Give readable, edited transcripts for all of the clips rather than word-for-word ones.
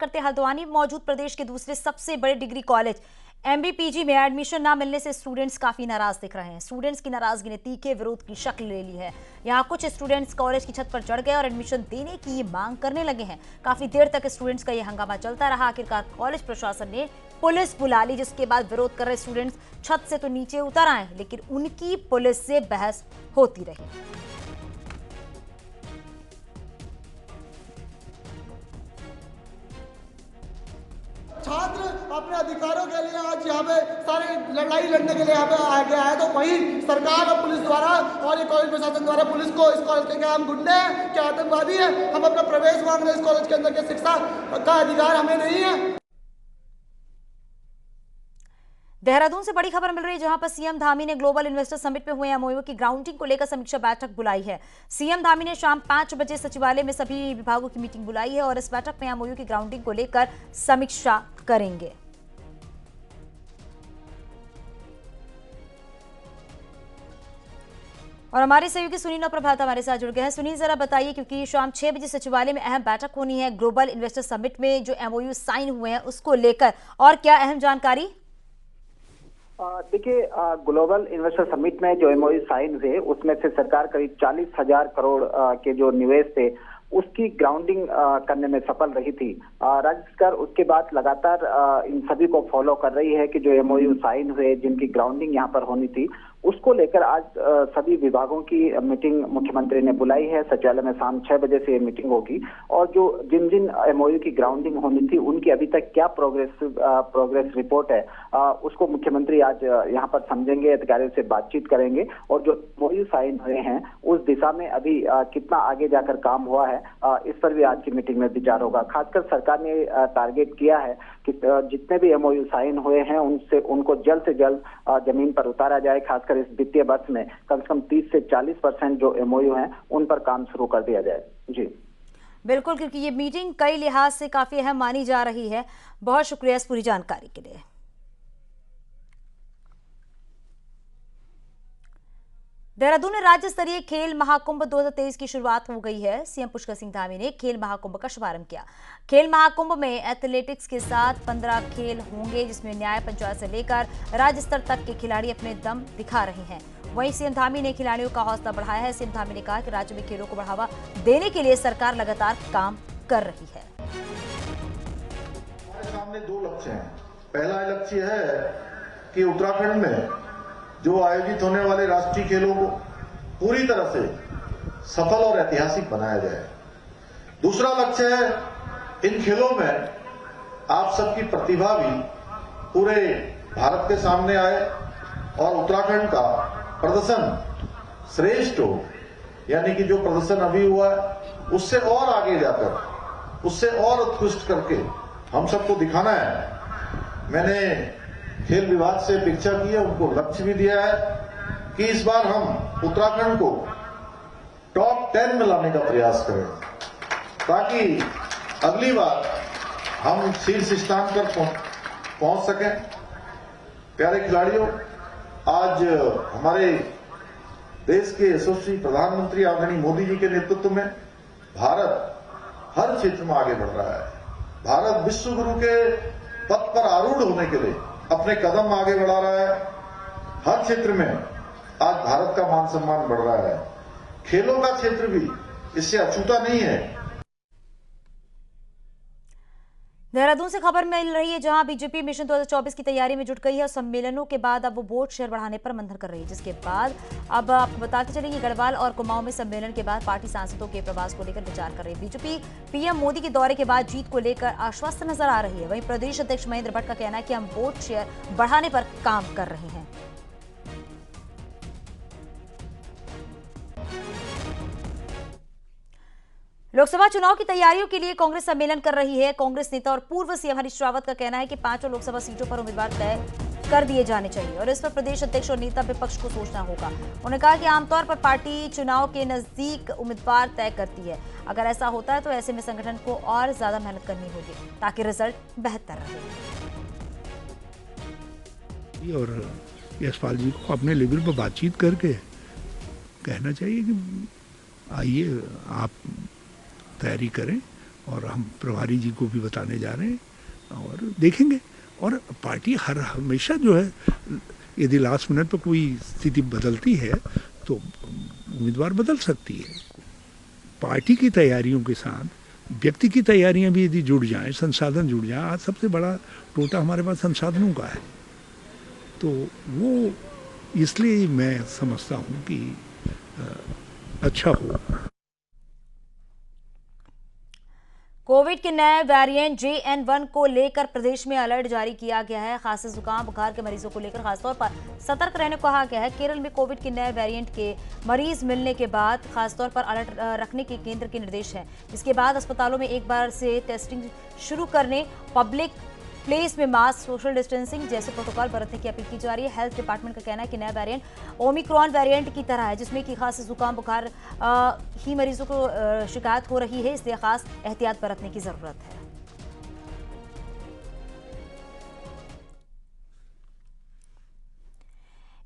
करते हल्द्वानी में मौजूद प्रदेश के दूसरे सबसे बड़े डिग्री कॉलेज एमबीपीजी में एडमिशन ना मिलने से स्टूडेंट्स काफी नाराज दिख रहे हैं। स्टूडेंट्स की नाराजगी ने तीखे विरोध की शक्ल ले ली है। यहाँ कुछ स्टूडेंट्स कॉलेज की छत पर चढ़ गए और एडमिशन देने की मांग करने लगे हैं। काफी देर तक स्टूडेंट्स का यह हंगामा चलता रहा। आखिरकार कॉलेज प्रशासन ने पुलिस बुला ली, जिसके बाद विरोध कर रहे स्टूडेंट्स छत से तो नीचे उतर आए, लेकिन उनकी पुलिस से बहस होती रही। छात्र अपने अधिकारों के लिए आज यहाँ पे सारी लड़ाई लड़ने के लिए यहाँ पे आगे आए, तो वही सरकार और पुलिस द्वारा और ये कॉलेज प्रशासन द्वारा पुलिस को इस कॉलेज के क्या हम गुंडे हैं, क्या आतंकवादी हैं, हम अपना प्रवेश मांग रहे हैं इस कॉलेज के अंदर के शिक्षा का अधिकार हमें नहीं है। देहरादून से बड़ी खबर मिल रही है, जहां पर सीएम धामी ने ग्लोबल इन्वेस्टर समिट में हुए एमओयू की ग्राउंडिंग को लेकर समीक्षा बैठक बुलाई है। सीएम धामी ने शाम 5 बजे सचिवालय में सभी विभागों की मीटिंग बुलाई है और इस बैठक में एमओयू की ग्राउंडिंग को लेकर समीक्षा करेंगे। और हमारे सहयोगी सुनील और प्रभात हमारे साथ जुड़ गए हैं। सुनील, जरा बताइए, क्योंकि शाम 6 बजे सचिवालय में अहम बैठक होनी है ग्लोबल इन्वेस्टर समिट में जो एमओयू साइन हुए हैं उसको लेकर, और क्या अहम जानकारी? देखिए, ग्लोबल इन्वेस्टर समिट में जो एमओयू साइन हुए उसमें से सरकार करीब 40,000 करोड़ के जो निवेश थे उसकी ग्राउंडिंग करने में सफल रही थी। राज्य सरकार उसके बाद लगातार इन सभी को फॉलो कर रही है कि जो एमओयू साइन हुए, जिनकी ग्राउंडिंग यहाँ पर होनी थी, उसको लेकर आज सभी विभागों की मीटिंग मुख्यमंत्री ने बुलाई है। सचिवालय में शाम 6 बजे से ये मीटिंग होगी और जो जिन जिन एमओयू की ग्राउंडिंग होनी थी उनकी अभी तक क्या प्रोग्रेस रिपोर्ट है उसको मुख्यमंत्री आज यहाँ पर समझेंगे, अधिकारियों से बातचीत करेंगे और जो एमओयू साइन हुए हैं उस दिशा में अभी कितना आगे जाकर काम हुआ है इस पर भी आज की मीटिंग में विचार होगा। खासकर सरकार ने टारगेट किया है कि जितने भी एमओयू साइन हुए हैं उनको जल्द से जल्द जमीन पर उतारा जाए। खासकर इस वित्तीय वर्ष में कम से कम 30 से 40% जो एमओयू हैं उन पर काम शुरू कर दिया जाए। जी बिल्कुल, क्योंकि ये मीटिंग कई लिहाज से काफी अहम मानी जा रही है। बहुत शुक्रिया इस पूरी जानकारी के लिए। देहरादून में राज्य स्तरीय खेल महाकुंभ 2023 की शुरुआत हो गई है। सीएम पुष्कर सिंह धामी ने खेल महाकुंभ का शुभारंभ किया। खेल महाकुंभ में एथलेटिक्स के साथ 15 खेल होंगे, जिसमें न्याय पंचायत से लेकर राज्य स्तर तक के खिलाड़ी अपने दम दिखा रहे हैं। वहीं सीएम धामी ने खिलाड़ियों का हौसला बढ़ाया है। सीएम धामी ने कहा कि राज्य में खेलों को बढ़ावा देने के लिए सरकार लगातार काम कर रही है। हमारे सामने 2 लक्ष्य हैं। पहला लक्ष्य है कि उत्तराखंड में जो आयोजित होने वाले राष्ट्रीय खेलों को पूरी तरह से सफल और ऐतिहासिक बनाया जाए। दूसरा लक्ष्य है इन खेलों में आप सबकी प्रतिभा भी पूरे भारत के सामने आए और उत्तराखंड का प्रदर्शन श्रेष्ठ हो, यानी कि जो प्रदर्शन अभी हुआ है उससे और आगे जाकर, उससे और उत्कृष्ट करके हम सबको दिखाना है। मैंने खेल विभाग से अपेक्षा की है, उनको लक्ष्य भी दिया है कि इस बार हम उत्तराखंड को टॉप 10 में लाने का प्रयास करें, ताकि अगली बार हम शीर्ष स्थान पर पहुंच सकें। प्यारे खिलाड़ियों, आज हमारे देश के यशस्वी प्रधानमंत्री आदरणीय मोदी जी के नेतृत्व में भारत हर क्षेत्र में आगे बढ़ रहा है। भारत विश्व गुरु के पथ पर आरूढ़ होने के लिए अपने कदम आगे बढ़ा रहा है। हर क्षेत्र में आज भारत का मान सम्मान बढ़ रहा है। खेलों का क्षेत्र भी इससे अछूता नहीं है। देहरादून से खबर मिल रही है, जहां बीजेपी मिशन 2024 की तैयारी में जुट गई है और सम्मेलनों के बाद अब वो वोट शेयर बढ़ाने पर मंथन कर रही है। जिसके बाद अब आपको बताते चलेंगे, गढ़वाल और कुमाऊं में सम्मेलन के बाद पार्टी सांसदों के प्रवास को लेकर विचार कर रही है। बीजेपी पीएम मोदी के दौरे के बाद जीत को लेकर आश्वस्त नजर आ रही है। वहीं प्रदेश अध्यक्ष महेंद्र भट्ट का कहना है कि हम वोट शेयर बढ़ाने पर काम कर रहे हैं। लोकसभा चुनाव की तैयारियों के लिए कांग्रेस सम्मेलन कर रही है। कांग्रेस नेता और पूर्व सीएम हरीश रावत का कहना है कि 5 लोकसभा सीटों पर उम्मीदवार तय कर दिए जाने चाहिए और इस पर प्रदेश अध्यक्ष और नेता विपक्ष को सोचना होगा। उन्होंने कहा कि आमतौर पर पार्टी चुनाव के नजदीक उम्मीदवार तय करती है। अगर ऐसा होता है तो ऐसे में संगठन को और ज्यादा मेहनत करनी होगी ताकि रिजल्ट बेहतर रहे। और यशपाल जी को अपने लेवल पर बातचीत करके कहना चाहिए कि आइए आप तैयारी करें और हम प्रभारी जी को भी बताने जा रहे हैं और देखेंगे। और पार्टी हमेशा जो है, यदि लास्ट मिनट पर कोई स्थिति बदलती है तो उम्मीदवार बदल सकती है। पार्टी की तैयारियों के साथ व्यक्ति की तैयारियां भी यदि जुड़ जाएं, संसाधन जुड़ जाएं, आज सबसे बड़ा टोटा हमारे पास संसाधनों का है, तो वो इसलिए मैं समझता हूँ कि अच्छा हो। कोविड के नए वेरिएंट JN1 को लेकर प्रदेश में अलर्ट जारी किया गया है। खांसी, जुकाम, बुखार के मरीजों को लेकर खासतौर पर सतर्क रहने को कहा गया है। केरल में कोविड के नए वेरिएंट के मरीज मिलने के बाद खासतौर पर अलर्ट रखने के केंद्र के निर्देश हैं। इसके बाद अस्पतालों में एक बार से टेस्टिंग शुरू करने, पब्लिक प्लेस में मास्क, सोशल डिस्टेंसिंग जैसे प्रोटोकॉल बरतने की अपील की जा रही है। हेल्थ डिपार्टमेंट का कहना है कि नया वेरिएंट ओमिक्रॉन वेरिएंट की तरह है, जिसमें कि खांसी, जुकाम, बुखार ही मरीजों को शिकायत हो रही है, इसलिए खास एहतियात बरतने की जरूरत है।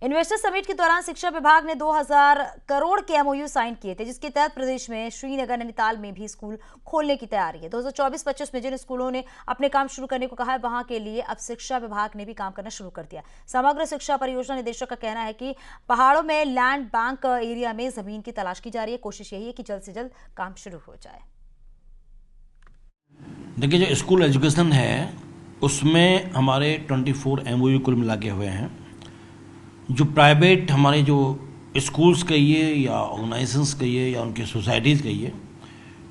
इन्वेस्टर समिट के दौरान शिक्षा विभाग ने 2000 करोड़ के MOU साइन किए थे, जिसके तहत प्रदेश में श्रीनगर, नैनीताल में भी स्कूल खोलने की तैयारी है। 2024-25 में जिन स्कूलों ने अपने काम शुरू करने को कहा है, वहां के लिए अब शिक्षा विभाग ने भी काम करना शुरू कर दिया। समग्र शिक्षा परियोजना निदेशक का कहना है कि पहाड़ों में लैंड बैंक एरिया में जमीन की तलाश की जा रही है। कोशिश यही है कि जल्द से जल्द काम शुरू हो जाए। देखिए, जो स्कूल एजुकेशन है उसमें हमारे 24 MOU कुल मिला के हुए हैं। जो प्राइवेट हमारे जो स्कूल्स कहिए या ऑर्गेनाइजेशंस कहिए या उनकी सोसाइटीज़ कहिए,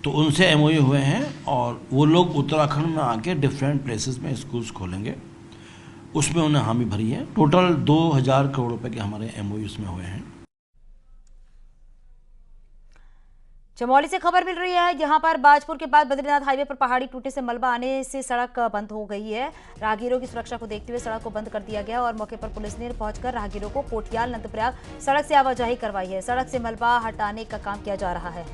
तो उनसे MOU हुए हैं और वो लोग उत्तराखंड में आके डिफरेंट प्लेसेस में स्कूल्स खोलेंगे। उसमें उन्हें हामी भरी है। टोटल 2000 करोड़ रुपए के हमारे MOU उसमें हुए हैं। चमोली से खबर मिल रही है, यहां पर बाजपुर के बाद बद्रीनाथ हाईवे पर पहाड़ी टूटे से मलबा आने से सड़क बंद हो गई है। राहगीरों की सुरक्षा को देखते हुए सड़क को बंद कर दिया गया और मौके पर पुलिस ने पहुंचकर राहगीरों को पोठियाल नंदप्रयाग सड़क से आवाजाही करवाई है। सड़क से मलबा हटाने का काम किया जा रहा है।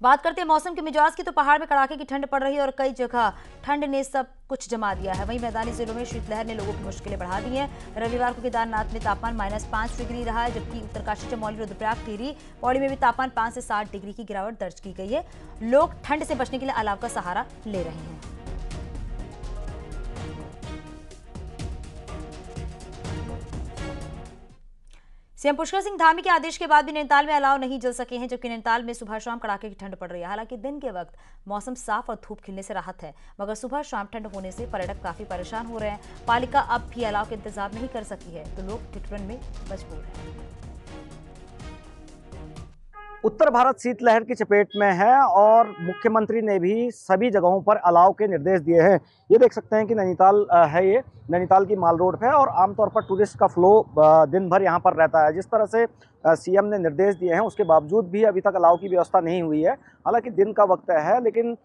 बात करते हैं मौसम के मिजाज की, तो पहाड़ में कड़ाके की ठंड पड़ रही है और कई जगह ठंड ने सब कुछ जमा दिया है। वहीं मैदानी जिलों में शीतलहर ने लोगों की मुश्किलें बढ़ा दी हैं। रविवार को केदारनाथ में तापमान -5 डिग्री रहा है, जबकि उत्तरकाशी, चमोली, रुद्रप्रयाग, टिहरी, पौड़ी में भी तापमान 5 से 7 डिग्री की गिरावट दर्ज की गई है। लोग ठंड से बचने के लिए अलाव का सहारा ले रहे हैं। सीएम पुष्कर सिंह धामी के आदेश के बाद भी नैनीताल में अलाव नहीं जल सके हैं, जबकि नैनीताल में सुबह शाम कड़ाके की ठंड पड़ रही है। हालांकि दिन के वक्त मौसम साफ और धूप खिलने से राहत है, मगर सुबह शाम ठंड होने से पर्यटक काफी परेशान हो रहे हैं। पालिका अब भी अलाव के इंतजाम नहीं कर सकी है, तो लोग ठिठुरन में मजबूर हैं। उत्तर भारत शीतलहर की चपेट में है और मुख्यमंत्री ने भी सभी जगहों पर अलाव के निर्देश दिए हैं। ये देख सकते हैं कि नैनीताल है, ये नैनीताल की माल रोड पे है और आमतौर पर टूरिस्ट का फ्लो दिन भर यहाँ पर रहता है। जिस तरह से सीएम ने निर्देश दिए हैं, उसके बावजूद भी अभी तक अलाव की व्यवस्था नहीं हुई है। हालांकि दिन का वक्त है, लेकिन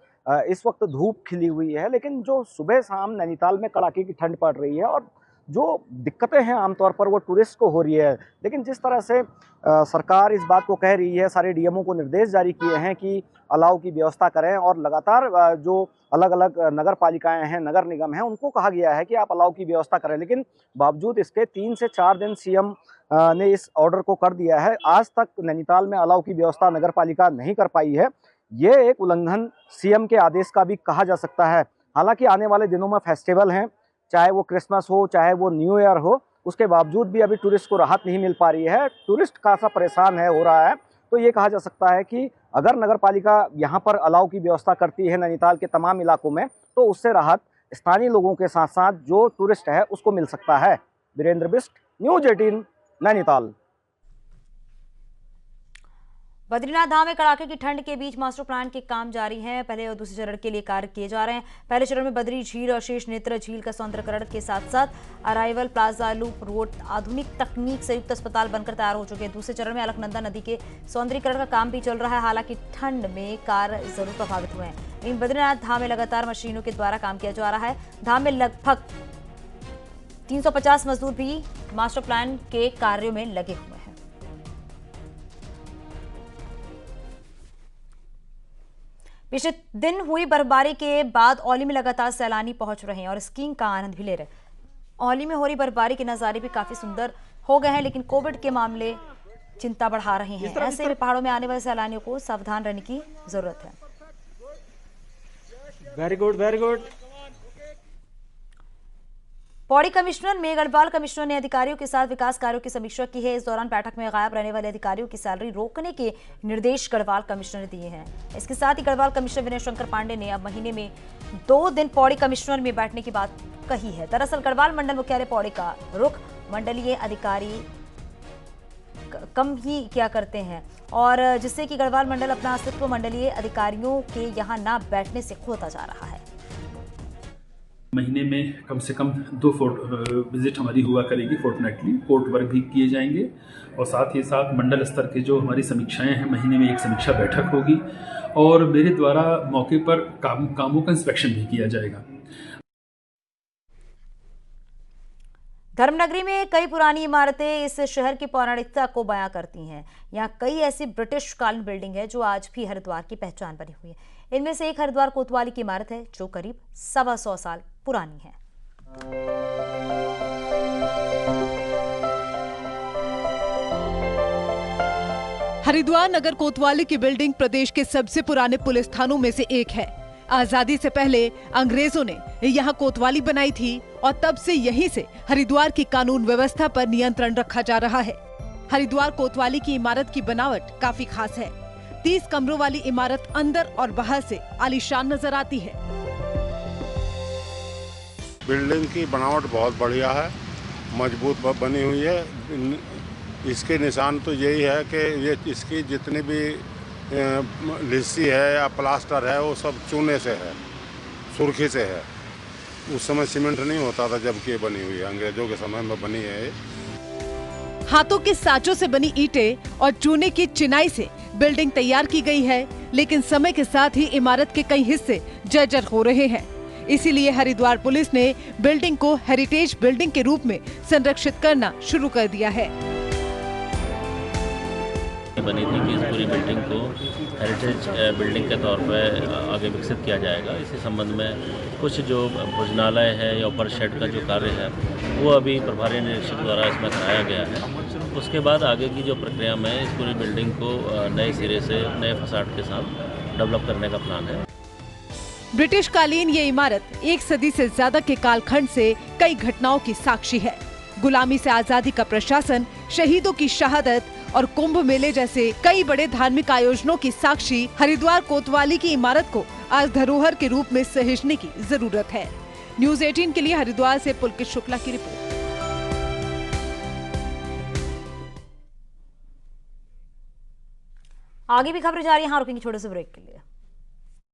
इस वक्त धूप खिली हुई है, लेकिन जो सुबह शाम नैनीताल में कड़ाके की ठंड पड़ रही है और जो दिक्कतें हैं आमतौर पर वो टूरिस्ट को हो रही है। लेकिन जिस तरह से सरकार इस बात को कह रही है, सारे डीएमओ को निर्देश जारी किए हैं कि अलाव की व्यवस्था करें और लगातार जो अलग अलग नगर पालिकाएं हैं, नगर निगम हैं, उनको कहा गया है कि आप अलाव की व्यवस्था करें। लेकिन बावजूद इसके 3 से 4 दिन सीएम ने इस ऑर्डर को कर दिया है। आज तक नैनीताल में अलाव की व्यवस्था नगर पालिका नहीं कर पाई है। ये एक उल्लंघन सीएम के आदेश का भी कहा जा सकता है। हालांकि आने वाले दिनों में फेस्टिवल हैं, चाहे वो क्रिसमस हो, चाहे वो न्यू ईयर हो, उसके बावजूद भी अभी टूरिस्ट को राहत नहीं मिल पा रही है। टूरिस्ट खासा परेशान हो रहा है। तो ये कहा जा सकता है कि अगर नगर पालिका यहाँ पर अलाव की व्यवस्था करती है नैनीताल के तमाम इलाकों में, तो उससे राहत स्थानीय लोगों के साथ साथ जो टूरिस्ट है उसको मिल सकता है। वीरेंद्र बिष्ट, न्यूज 18, नैनीताल। बद्रीनाथ धाम में कड़ाके की ठंड के बीच मास्टर प्लान के काम जारी हैं। पहले और दूसरे चरण के लिए कार्य किए जा रहे हैं। पहले चरण में बद्री झील और शेष नेत्र झील का सौंदर्यकरण के साथ साथ अराइवल प्लाजा, लूप रोड आधुनिक तकनीक से युक्त अस्पताल बनकर तैयार हो चुके हैं। दूसरे चरण में अलकनंदा नदी के सौंदर्यीकरण का काम भी चल रहा है। हालांकि ठंड में कार्य जरूर प्रभावित हुए हैं, लेकिन बद्रीनाथ धाम में लगातार मशीनों के द्वारा काम किया जा रहा है। धाम में लगभग 350 मजदूर भी मास्टर प्लान के कार्यों में लगे हुए हैं। पिछले दिन हुई बर्फबारी के बाद औली में लगातार सैलानी पहुंच रहे हैं और स्कीइंग का आनंद भी ले रहे हैं। औली में हो रही बर्फबारी के नज़ारे भी काफ़ी सुंदर हो गए हैं, लेकिन कोविड के मामले चिंता बढ़ा रहे हैं। ऐसे में पहाड़ों में आने वाले सैलानियों को सावधान रहने की जरूरत है। Very good, very good. Pauri commissioner में गढ़वाल कमिश्नर ने अधिकारियों के साथ विकास कार्यों की समीक्षा की है। इस दौरान बैठक में गायब रहने वाले अधिकारियों की सैलरी रोकने के निर्देश गढ़वाल कमिश्नर ने दिए हैं। इसके साथ ही गढ़वाल कमिश्नर विनय शंकर पांडे ने अब महीने में 2 दिन पौड़ी कमिश्नर में बैठने की बात कही है। दरअसल गढ़वाल मंडल मुख्यालय पौड़ी का रुख मंडलीय अधिकारी कम ही क्या करते हैं, और जिससे कि गढ़वाल मंडल अपना अस्तित्व मंडलीय अधिकारियों के यहाँ न बैठने से खोता जा रहा है। महीने में कम से कम 2 विजिट हमारी हुआ करेगी फोर्टनाइटली। कोर्ट वर्क भी किए जाएंगे और साथ ही साथ मंडल स्तर के जो हमारी समीक्षाएं हैं, महीने में एक समीक्षा बैठक होगी और मेरे द्वारा मौके पर कामों का इंस्पेक्शन भी किया जाएगा। धर्मनगरी में कई पुरानी इमारतें इस शहर की पौराणिकता को बयां करती हैं। यहाँ कई ऐसी ब्रिटिश कालीन बिल्डिंग है जो आज भी हरिद्वार की पहचान बनी हुई है। इनमें से एक हरिद्वार कोतवाली की इमारत है जो करीब 125 साल पुरानी है। हरिद्वार नगर कोतवाली की बिल्डिंग प्रदेश के सबसे पुराने पुलिस थानों में से एक है। आजादी से पहले अंग्रेजों ने यहाँ कोतवाली बनाई थी और तब से यहीं से हरिद्वार की कानून व्यवस्था पर नियंत्रण रखा जा रहा है। हरिद्वार कोतवाली की इमारत की बनावट काफी खास है। 30 कमरों वाली इमारत अंदर और बाहर से आलीशान नजर आती है। बिल्डिंग की बनावट बहुत बढ़िया है, मजबूत बनी हुई है। इसके निशान तो यही है कि ये इसकी जितनी भी लिस्सी है या प्लास्टर है वो सब चूने से है, सुर्खी से है। उस समय सीमेंट नहीं होता था जबकि ये बनी हुई है, अंग्रेजों के समय में बनी है ये। हाथों के साँचों से बनी ईंटें और चूने की चिनाई से बिल्डिंग तैयार की गई है, लेकिन समय के साथ ही इमारत के कई हिस्से जर्जर हो रहे हैं। इसीलिए हरिद्वार पुलिस ने बिल्डिंग को हेरिटेज बिल्डिंग के रूप में संरक्षित करना शुरू कर दिया है। बनी थी कि इस पूरी बिल्डिंग को हेरिटेज बिल्डिंग के तौर पर आगे विकसित किया जाएगा। इसी संबंध में कुछ जो भोजनालय है या ऊपर शेड का जो कार्य है वो अभी प्रभारी निरीक्षक द्वारा इसमें कराया गया है। उसके बाद आगे की जो प्रक्रिया में इस पूरी बिल्डिंग को नए सिरे से नए फसाड के साथ डेवलप करने का प्लान है। ब्रिटिश कालीन ये इमारत 1 सदी से ज्यादा के कालखंड से कई घटनाओं की साक्षी है। गुलामी से आजादी का प्रशासन, शहीदों की शहादत और कुंभ मेले जैसे कई बड़े धार्मिक आयोजनों की साक्षी हरिद्वार कोतवाली की इमारत को आज धरोहर के रूप में सहेजने की जरूरत है। न्यूज़ 18 के लिए हरिद्वार से पुलकित शुक्ला की रिपोर्ट। आगे भी खबरें जारी, यहाँ रुकेंगे छोटे से ब्रेक के लिए।